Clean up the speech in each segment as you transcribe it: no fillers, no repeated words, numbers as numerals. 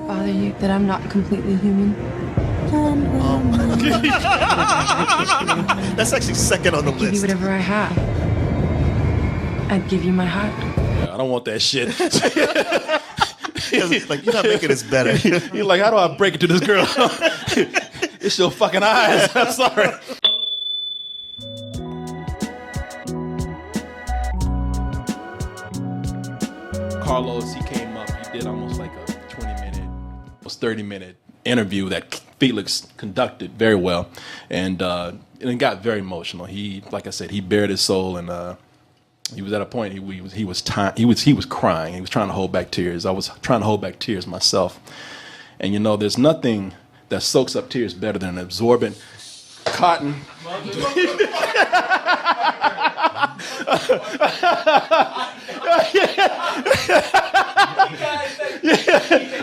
bother you that I'm not completely human? That's actually second on the I'd give you list. whatever I have. I'd give you my heart. Yeah, I don't want that shit. Like, you're not making this better. You're like, how do I break it to this girl? It's your fucking eyes. I'm sorry. Carlos, he came up, he did almost like a 20-minute, almost 30-minute interview that Felix conducted very well, and it got very emotional. He, like I said, he bared his soul, and he was at a point he was crying. He was crying. He was trying to hold back tears. I was trying to hold back tears myself, and you know, there's nothing that soaks up tears better than an absorbent cotton.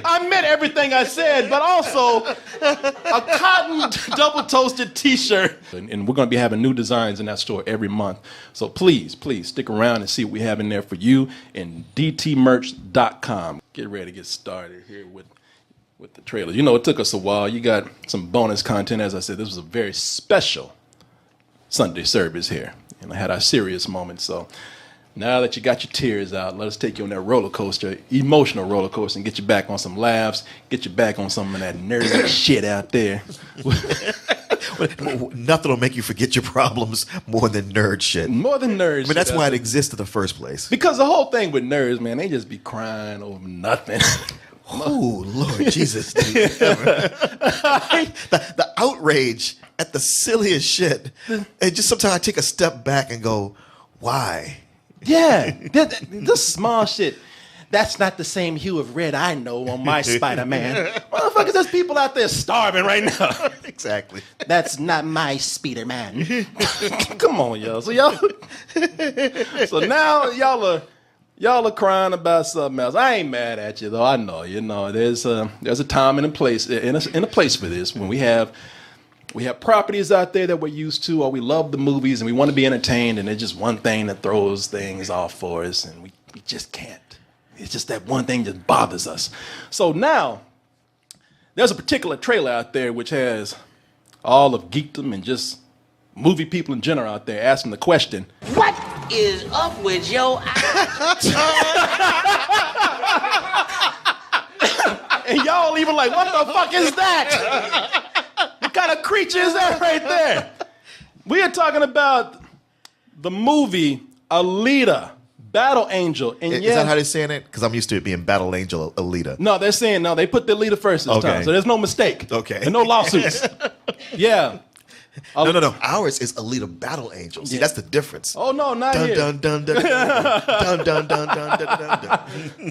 I meant everything I said, but also a cotton double toasted t-shirt. And we're going to be having new designs in that store every month. So please stick around and see what we have in there for you in dtmerch.com. Get ready to get started here with the trailers. You know, it took us a while. You got some bonus content. As I said, this was a very special Sunday service here. And I had our serious moment. So now that you got your tears out, let us take you on that roller coaster, emotional roller coaster, and get you back on some laughs, get you back on some of that nerdy shit out there. Nothing will make you forget your problems more than nerd shit. More than nerds. I mean, that's why it exists in the first place. Because the whole thing with nerds, man, they just be crying over nothing. Oh, Lord Jesus. the outrage at the silliest shit. And just sometimes I take a step back and go, why? Yeah, this small shit. That's not the same hue of red I know on my Spider-Man. Motherfuckers, there's people out there starving right now. Exactly. That's not my Spider-Man. Come on, y'all. So now y'all are crying about something else. I ain't mad at you though. I know, you know, there's a time and a place in a place for this when we have properties out there that we're used to, or we love the movies and we want to be entertained, and there's just one thing that throws things off for us, and we just can't. It's just that one thing just bothers us. So now, there's a particular trailer out there which has all of geekdom and just movie people in general out there asking the question, what is up with your eyes? And y'all even like, what the fuck is that? What kind of creature is that right there? We are talking about the movie Alita Battle Angel. And Is that how they're saying it? Because I'm used to it being Battle Angel Alita. No, they're saying no. They put the Alita first this time, so there's no mistake. Okay. And no lawsuits. Yeah. No. Ours is Alita Battle Angel. See, that's the difference. Oh no, not Dun here. dun dun dun dun dun dun dun dun dun.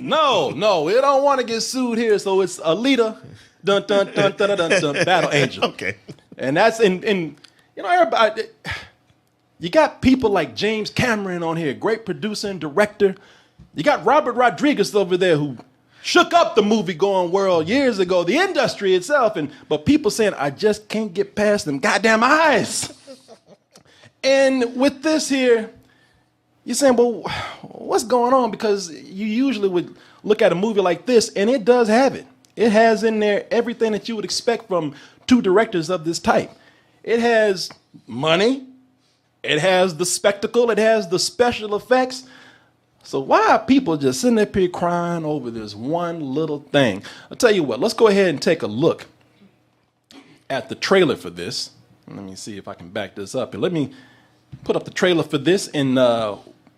No, we don't want to get sued here. So it's Alita, dun dun dun dun dun dun, Battle Angel. Okay. And that's in you know, everybody. You got people like James Cameron on here, great producer and director. You got Robert Rodriguez over there who shook up the movie-going world years ago, the industry itself, but people saying, I just can't get past them goddamn eyes. And with this here, you're saying, well, what's going on? Because you usually would look at a movie like this, and it does have it. It has in there everything that you would expect from two directors of this type. It has money. It has the spectacle. It has the special effects. So why are people just sitting up here crying over this one little thing? I'll tell you what, let's go ahead and take a look at the trailer for this. Let me see if I can back this up. And let me put up the trailer for this, and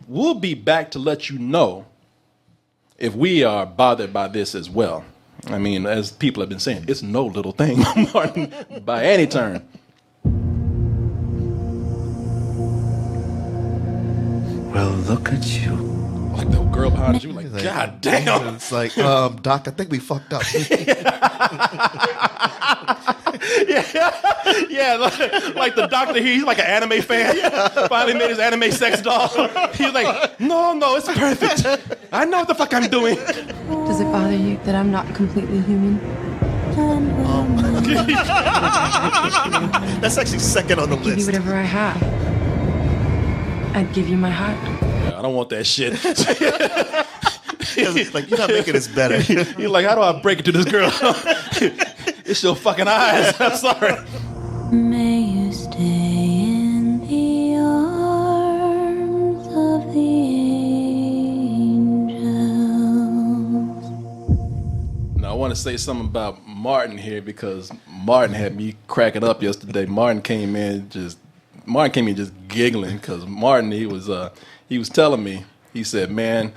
we'll be back to let you know if we are bothered by this as well. I mean, as people have been saying, it's no little thing, Martin, by any term. Well, look at you. Like the girl behind you, like, God damn. It's like, Doc, I think we fucked up. Yeah, like the doctor here, he's like an anime fan. Finally made his anime sex doll. He's like, no, it's perfect. I know what the fuck I'm doing. Does it bother you that I'm not completely human? That's actually second on the I'd give you list. whatever I have. I'd give you my heart. I don't want that shit. Like, you're not making this better. You're like, how do I break it to this girl? It's your fucking eyes. I'm sorry. May you stay in the arms of the angels. Now, I want to say something about Martin here because Martin had me cracking up yesterday. Martin came in just giggling because Martin, he was telling me, he said, man,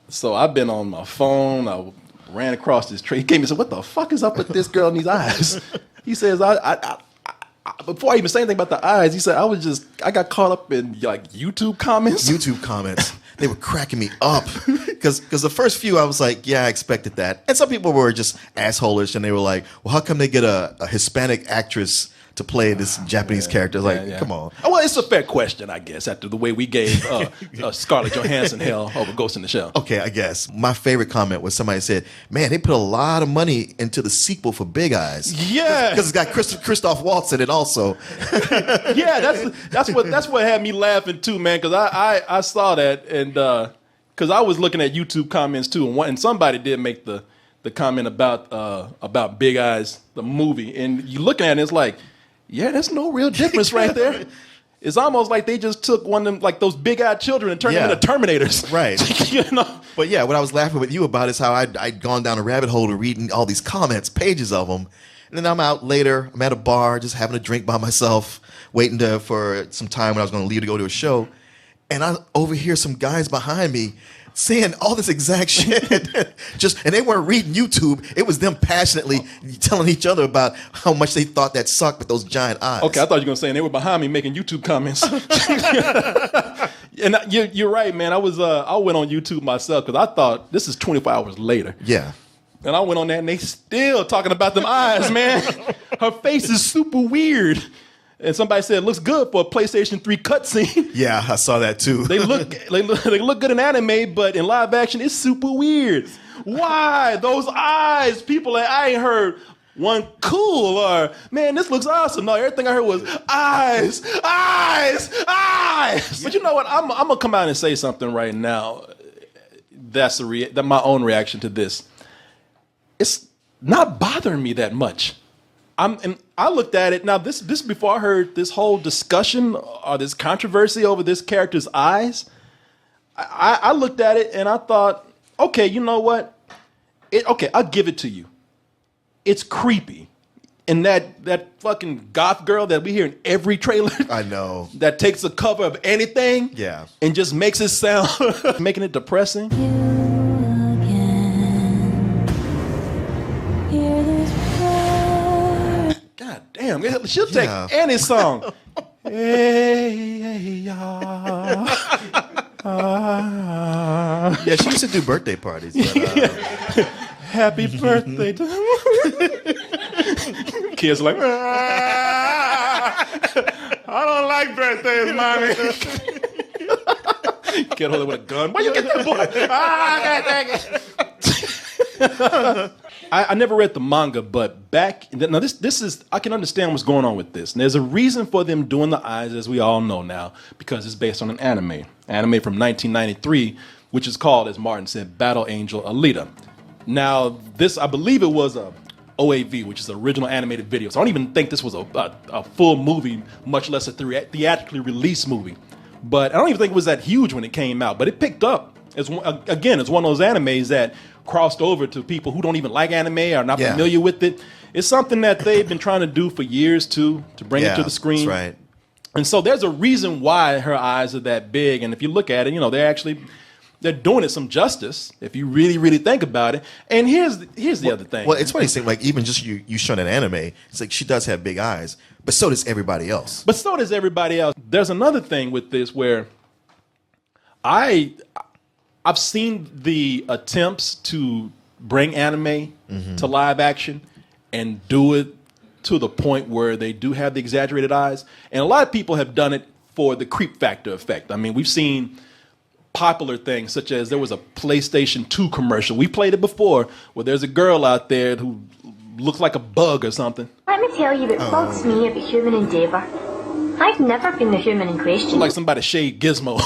so I've been on my phone, I ran across this tree. He came and said, what the fuck is up with this girl in these eyes? He says, before I even say anything about the eyes, he said, I got caught up in like YouTube comments. YouTube comments. They were cracking me up because the first few I was like, yeah, I expected that. And some people were just assholeish and they were like, well, how come they get a Hispanic actress to play this Japanese character? Like, come on. Well, it's a fair question, I guess, after the way we gave Scarlett Johansson hell over Ghost in the Shell. Okay, I guess. My favorite comment was somebody said, man, they put a lot of money into the sequel for Big Eyes. Yeah. Because it's got Christoph Waltz in it also. Yeah, that's what had me laughing too, man, because I saw that and because I was looking at YouTube comments too, and somebody did make the comment about Big Eyes, the movie, and you looking at it, it's like, yeah, there's no real difference right there. It's almost like they just took one of them, like those big-eyed children, and turned them into Terminators. Right. You know? But yeah, what I was laughing with you about is how I'd gone down a rabbit hole to reading all these comments, pages of them. And then I'm out later, I'm at a bar, just having a drink by myself, waiting for some time when I was going to leave to go to a show. And I overhear some guys behind me saying all this exact shit. And they weren't reading YouTube. It was them passionately telling each other about how much they thought that sucked with those giant eyes. Okay, I thought you were going to say, and they were behind me making YouTube comments. And you're right, man. I went on YouTube myself because I thought this is 24 hours later. Yeah. And I went on there and they still talking about them eyes, man. Her face is super weird. And somebody said it looks good for a PlayStation 3 cutscene. Yeah, I saw that too. They look good in anime, but in live action, it's super weird. Why? Those eyes. People, I ain't heard one cool or, man, this looks awesome. No, everything I heard was eyes. But you know what? I'm going to come out and say something right now. That's my own reaction to this. It's not bothering me that much. And I looked at it now. This before I heard this whole discussion or this controversy over this character's eyes. I looked at it and I thought, okay, you know what? Okay, I'll give it to you. It's creepy, and that fucking goth girl that we hear in every trailer. I know. That takes a cover of anything. Yeah. And just makes it sound making it depressing. God damn, she'll take any song. Yeah, she used to do birthday parties. But, Happy birthday to kids like, I don't like birthdays, mommy. Can't hold it with a gun. Why you get that boy? I never read the manga, but now this is, I can understand what's going on with this. And there's a reason for them doing the eyes, as we all know now, because it's based on an anime from 1993, which is called, as Martin said, Battle Angel Alita. Now, this, I believe it was a OAV, which is an original animated video. So I don't even think this was a full movie, much less a theatrically released movie. But I don't even think it was that huge when it came out. But it picked up. It's one of those animes that crossed over to people who don't even like anime or are not familiar with it. It's something that they've been trying to do for years to bring it to the screen. That's right. And so there's a reason why her eyes are that big. And if you look at it, they're doing it some justice if you really, really think about it. And here's the other thing. Well, it's funny saying, like, even just you showing an anime, it's like she does have big eyes, but so does everybody else. There's another thing with this where I've seen the attempts to bring anime to live action and do it to the point where they do have the exaggerated eyes. And a lot of people have done it for the creep factor effect. I mean, we've seen popular things such as there was a PlayStation 2 commercial. We played it before where there's a girl out there who looks like a bug or something. Let me tell you what bugs me about human endeavour. I've never been the human in question. Like somebody shaved Gizmo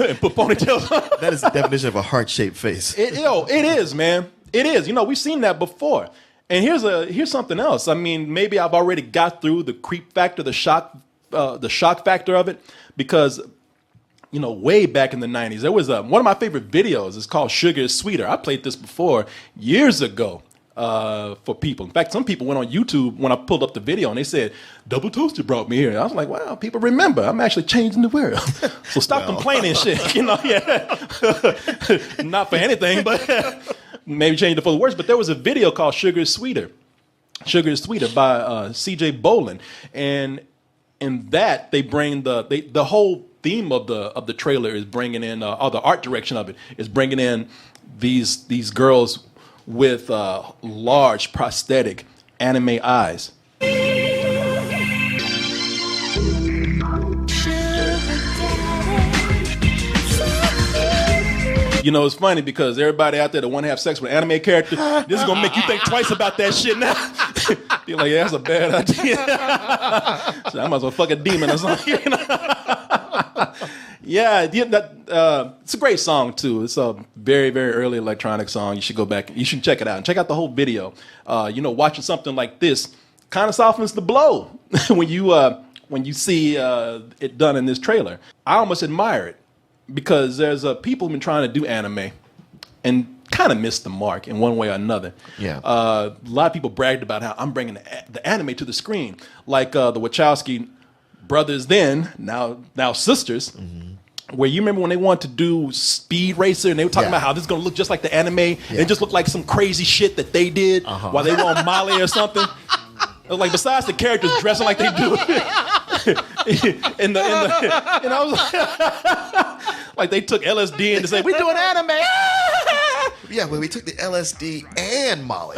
and put ponytails on. That is the definition of a heart-shaped face. It is, man. It is. You know, we've seen that before. And here's something else. I mean, maybe I've already got through the creep factor, the shock factor of it, because you know, way back in the 90s, there was one of my favorite videos. It's called Sugar is Sweeter. I played this before years ago for people. In fact, some people went on YouTube when I pulled up the video and they said, Double Toaster brought me here. I was like, wow, people remember. I'm actually changing the world. So stop complaining shit. You know, not for anything, but maybe change it for the worse. But there was a video called Sugar is Sweeter. Sugar is Sweeter by CJ Bolin. And in that, they bring the whole theme of the trailer is bringing in, or the art direction of it is bringing in these girls with large prosthetic anime eyes. You know, it's funny because everybody out there that want to have sex with an anime character, this is going to make you think twice about that shit now. You're like, yeah, that's a bad idea. So I might as well fuck a demon or something. Yeah, it's a great song, too. It's a very, very early electronic song. You should go back. You should check it out. And check out the whole video. You know, watching something like this kind of softens the blow when you see it done in this trailer. I almost admire it. Because there's people who've been trying to do anime and kind of missed the mark in one way or another. Yeah. A lot of people bragged about how I'm bringing the anime to the screen, like the Wachowski brothers then, now sisters. Mm-hmm. Where you remember when they wanted to do Speed Racer and they were talking about how this is going to look just like the anime. And it just looked like some crazy shit that they did while they were on Molly or something. It was like, besides the characters dressing like they do. and I was like they took LSD and said, we doing anime. Yeah, well, we took the LSD and Molly.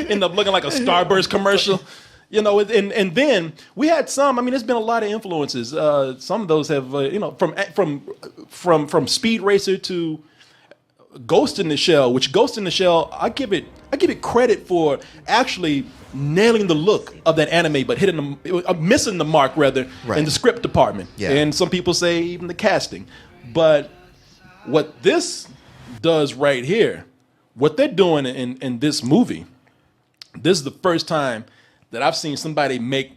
End up looking like a Starburst commercial. You know, and then we had some. I mean, there's been a lot of influences. Some of those have, you know, from Speed Racer to Ghost in the Shell. Which Ghost in the Shell, I give it credit for actually nailing the look of that anime, but missing the mark rather in the script department. Yeah. And some people say even the casting. But what this does right here, what they're doing in this movie, this is the first time that I've seen somebody make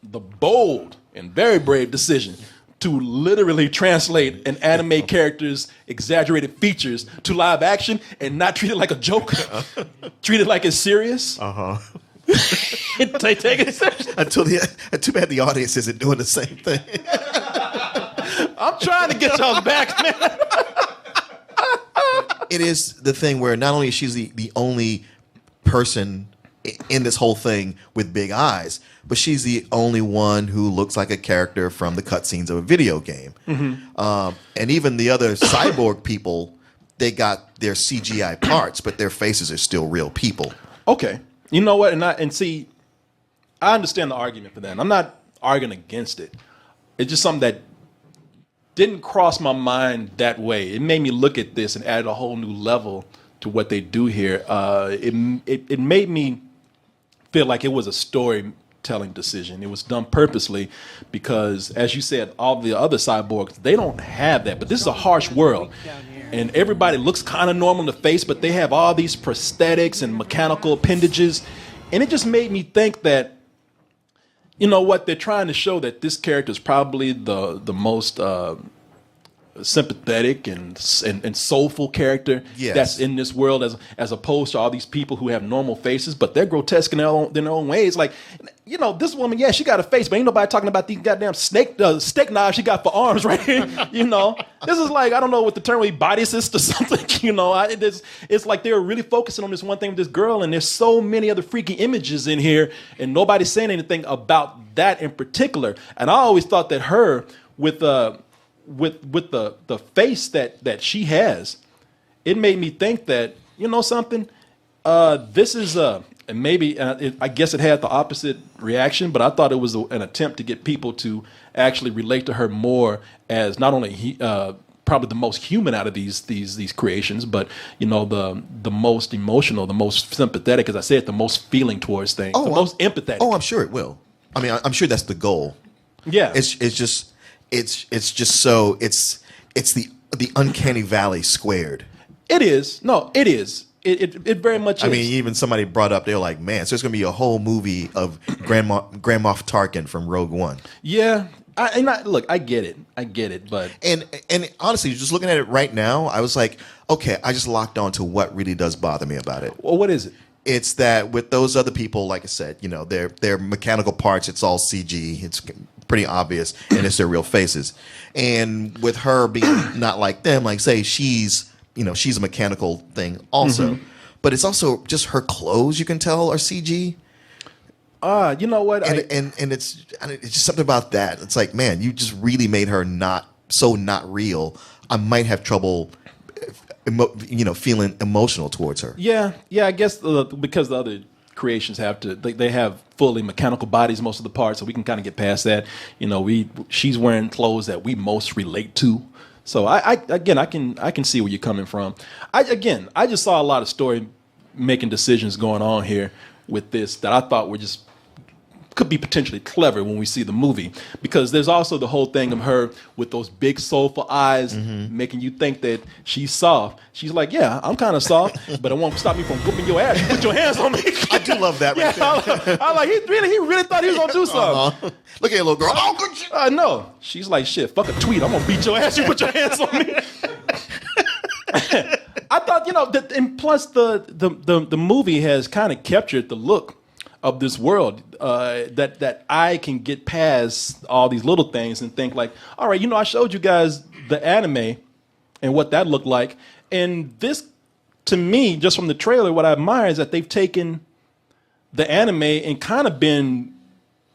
the bold and very brave decision to literally translate an anime character's exaggerated features to live action and not treat it like a joke, treat it like it's serious. They take it seriously. Too bad the audience isn't doing the same thing. I'm trying to get y'all back, man. It is the thing where not only is she the only person in this whole thing with big eyes, but she's the only one who looks like a character from the cutscenes of a video game. Mm-hmm. And even the other cyborg people, they got their CGI parts, but their faces are still real people. Okay. You know what? And see, I understand the argument for that. I'm not arguing against it. It's just something that didn't cross my mind that way. It made me look at this and added a whole new level to what they do here. It made me feel like it was a storytelling decision. It was done purposely because, as you said, all the other cyborgs, they don't have that. But this is a harsh world. And everybody looks kind of normal in the face, but they have all these prosthetics and mechanical appendages. And it just made me think that, you know what, they're trying to show that this character is probably the most sympathetic and soulful character that's in this world, as opposed to all these people who have normal faces, but they're grotesque in their own ways. Like, you know, this woman, she got a face, but ain't nobody talking about these goddamn steak knives she got for arms right here. You know, this is like, I don't know what the term would be, body assist or something. You know, it's like they're really focusing on this one thing with this girl, and there's so many other freaky images in here, and nobody's saying anything about that in particular. And I always thought that her with the face that she has, it made me think that, you know something, this is and maybe I guess it had the opposite reaction, but I thought it was an attempt to get people to actually relate to her more as not only probably the most human out of these creations, but you know, the most emotional, the most sympathetic, as I said, the most feeling towards things, the most empathetic. Oh, I'm sure it will. I mean, I'm sure that's the goal. Yeah, it's just so it's the uncanny valley squared. It is. No, it is. It very much is. I mean, even somebody brought up, they're like, man, so there's going to be a whole movie of Grand Moff Tarkin from Rogue One. Yeah. Look, I get it, but and honestly, just looking at it right now, I was like, okay, I just locked on to what really does bother me about it. Well, what is it? It's that with those other people, like I said, you know, they're mechanical parts. It's all CG. It's pretty obvious, and it's their real faces. And with her being not like them, like say she's a mechanical thing also, but it's also just her clothes. You can tell are CG. You know what? And it's just something about that. It's like, man, you just really made her not real. I might have trouble, feeling emotional towards her. Yeah. I guess because the other creations they have fully mechanical bodies, most of the parts, so we can kind of get past that. You know, she's wearing clothes that we most relate to. So I can see where you're coming from. I just saw a lot of story making decisions going on here with this that I thought were just could be potentially clever when we see the movie, because there's also the whole thing of her with those big soulful eyes making you think that she's soft. She's like, yeah, I'm kind of soft, but it won't stop me from whooping your ass. You put your hands on me. I do love that. Yeah, I'm like, he really thought he was gonna do something. Look at your little girl. Oh, good shit. I know. She's like, shit, fuck a tweet. I'm gonna beat your ass. You put your hands on me. I thought, and plus the movie has kind of captured the look of this world, that I can get past all these little things and think like, all right, I showed you guys the anime and what that looked like. And this, to me, just from the trailer, what I admire is that they've taken the anime and kind of been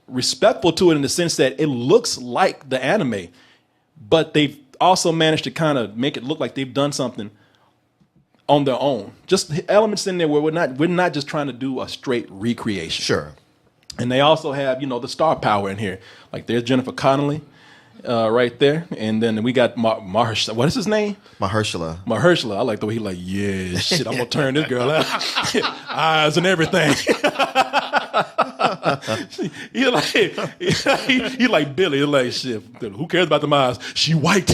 respectful to it in the sense that it looks like the anime, but they've also managed to kind of make it look like they've done something on their own. Just elements in there where we're not just trying to do a straight recreation. Sure. And they also have, the star power in here. Like there's Jennifer Connelly right there. And then we got Mahershala. What is his name? Mahershala. I like the way he like, yeah, shit, I'm going to turn this girl out. Eyes and everything. he like Billy. He's like, shit, who cares about the eyes? She white.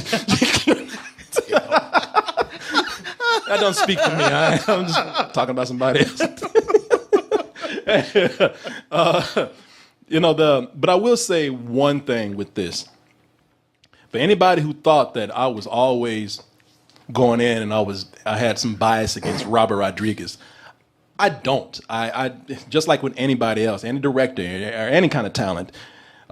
That don't speak for me. I'm just talking about somebody else. But I will say one thing with this. For anybody who thought that I was always going in and I had some bias against Robert Rodriguez, I don't. I just like with anybody else, any director or any kind of talent,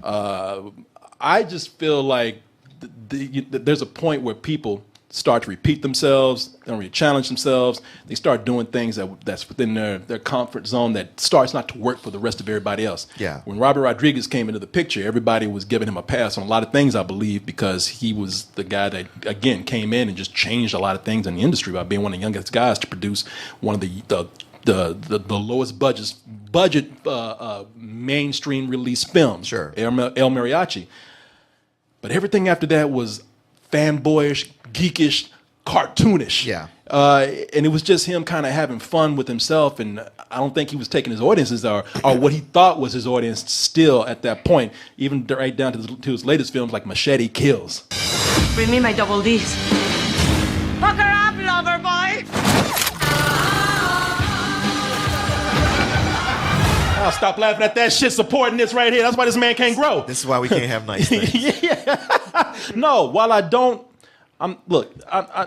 I just feel like there's a point where people start to repeat themselves, they don't really challenge themselves. They start doing things that's within their comfort zone that starts not to work for the rest of everybody else. Yeah. When Robert Rodriguez came into the picture, everybody was giving him a pass on a lot of things, I believe, because he was the guy that, again, came in and just changed a lot of things in the industry by being one of the youngest guys to produce one of the lowest budget mainstream release films. Sure. El Mariachi. But everything after that was fanboyish, geekish, cartoonish. Yeah. And it was just him kind of having fun with himself, and I don't think he was taking his audiences or what he thought was his audience still at that point, even right down to his latest films like Machete Kills. Bring me my double D's. Hook her up, lover boy! I'll stop laughing at that shit, supporting this right here. That's why this man can't grow. This is why we can't have nice things. Yeah. No, while I don't,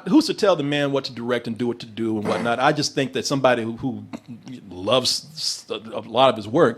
who's to tell the man what to direct and do what to do and whatnot? I just think that somebody who loves a lot of his work,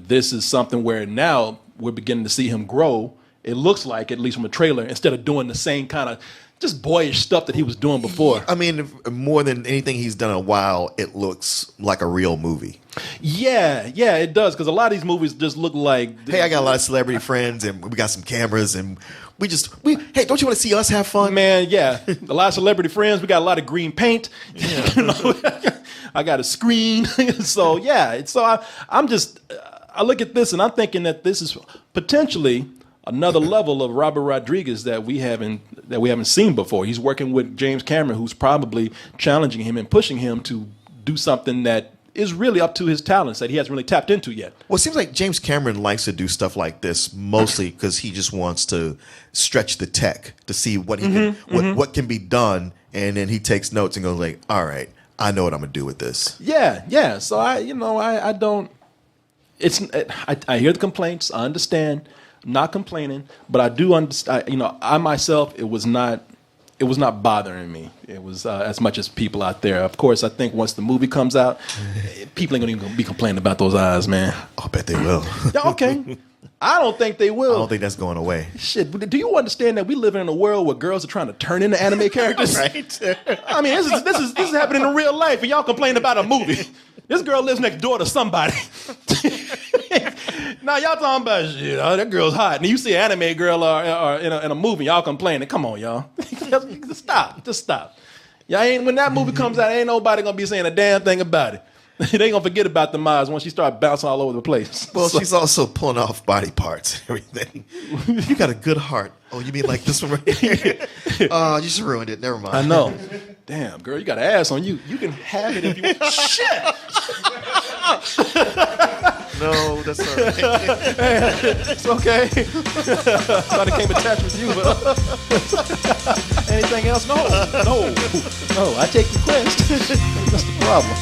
this is something where now we're beginning to see him grow. It looks like, at least from a trailer, instead of doing the same kind of just boyish stuff that he was doing before. I mean, more than anything he's done in a while, it looks like a real movie. Yeah, it does, because a lot of these movies just look like... Hey, I got a lot of celebrity friends, and we got some cameras, and hey, don't you want to see us have fun? Man, yeah. A lot of celebrity friends. We got a lot of green paint. Yeah. I got a screen. So, yeah. So, I look at this, and I'm thinking that this is potentially another level of Robert Rodriguez that we haven't seen before. He's working with James Cameron, who's probably challenging him and pushing him to do something that is really up to his talents that he hasn't really tapped into yet. Well, it seems like James Cameron likes to do stuff like this mostly because he just wants to stretch the tech to see what he what can be done, and then he takes notes and goes like, "All right, I know what I'm gonna do with this." Yeah. So I don't. I hear the complaints. I understand. I'm not complaining, but I do understand. I myself, it was not bothering me. It was as much as people out there. Of course, I think once the movie comes out, people ain't gonna even be complaining about those eyes, man. I bet they will. Yeah, okay. I don't think they will. I don't think that's going away. Shit, do you understand that we live in a world where girls are trying to turn into anime characters? Right. I mean, this is happening in real life, and y'all complain about a movie. This girl lives next door to somebody. Now y'all talking about shit. Oh, that girl's hot, and you see an anime girl in a movie, y'all complaining. Come on, y'all. Just stop. Y'all ain't when that movie comes out, ain't nobody gonna be saying a damn thing about it. They ain't gonna forget about the eyes once she start bouncing all over the place. Well, she's also pulling off body parts and everything. You got a good heart. Oh, you mean like this one right here? Oh, you just ruined it. Never mind. I know. Damn, girl, you got an ass on you. You can have it if you want. Shit! No, that's all right. It's okay. Thought it came attached with you, but anything else? No. I take request. That's the problem.